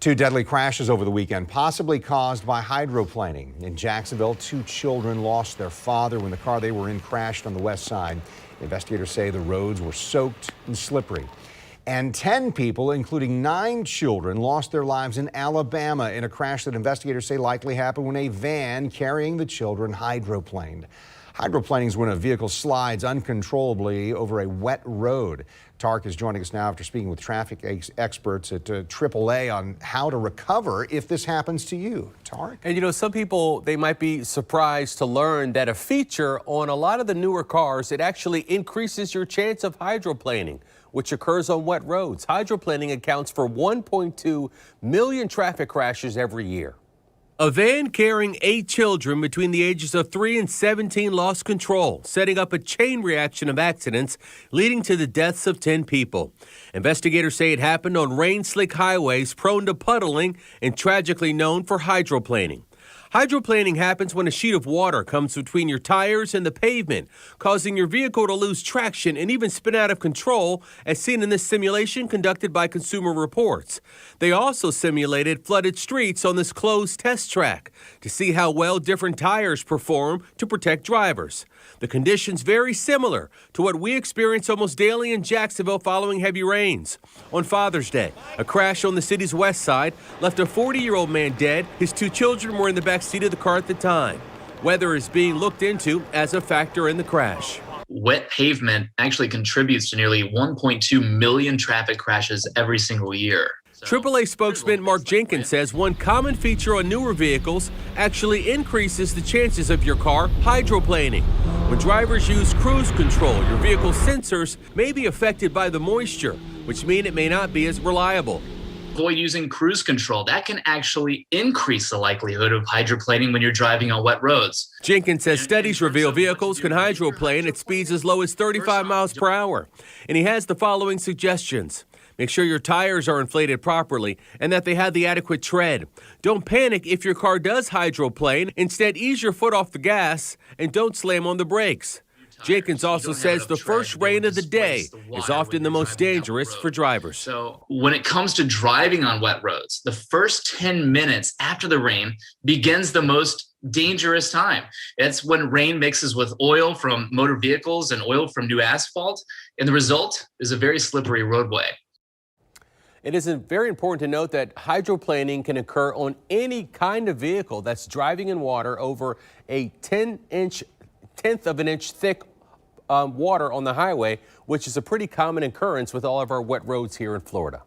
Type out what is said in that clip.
Two deadly crashes over the weekend, possibly caused by hydroplaning. In Jacksonville, two children lost their father when the car they were in crashed on the west side. Investigators say the roads were soaked and slippery. And 10 people, including 9 children, lost their lives in Alabama in a crash that investigators say likely happened when a van carrying the children hydroplaned. Hydroplaning is when a vehicle slides uncontrollably over a wet road. Tark is joining us now after speaking with traffic experts at AAA on how to recover if this happens to you. Tark? And you know, some people, they might be surprised to learn that a feature on a lot of the newer cars, it actually increases your chance of hydroplaning, which occurs on wet roads. Hydroplaning accounts for 1.2 million traffic crashes every year. A van carrying 8 children between the ages of 3 and 17 lost control, setting up a chain reaction of accidents leading to the deaths of 10 people. Investigators say it happened on rain-slick highways prone to puddling and tragically known for hydroplaning. Hydroplaning happens when a sheet of water comes between your tires and the pavement, causing your vehicle to lose traction and even spin out of control, as seen in this simulation conducted by Consumer Reports. They also simulated flooded streets on this closed test track to see how well different tires perform to protect drivers. The conditions very similar to what we experience almost daily in Jacksonville following heavy rains. On Father's Day, a crash on the city's west side left a 40-year-old man dead. His 2 children were in the back seat of the car at the time. Weather is being looked into as a factor in the crash. Wet pavement actually contributes to nearly 1.2 million traffic crashes every single year. AAA spokesman Mark Jenkins says one common feature on newer vehicles actually increases the chances of your car hydroplaning. When drivers use cruise control, your vehicle's sensors may be affected by the moisture, which means it may not be as reliable. Avoid using cruise control. That can actually increase the likelihood of hydroplaning when you're driving on wet roads. Jenkins says studies reveal vehicles can hydroplane at speeds as low as 35 miles per hour. And he has the following suggestions. Make sure your tires are inflated properly and that they have the adequate tread. Don't panic if your car does hydroplane. Instead, ease your foot off the gas and don't slam on the brakes. Jenkins also says the first rain of the day is often the most dangerous for drivers. So when it comes to driving on wet roads, the first 10 minutes after the rain begins the most dangerous time. It's when rain mixes with oil from motor vehicles and oil from new asphalt, and the result is a very slippery roadway. It is very important to note that hydroplaning can occur on any kind of vehicle that's driving in water over a tenth of an inch thick water on the highway, which is a pretty common occurrence with all of our wet roads here in Florida.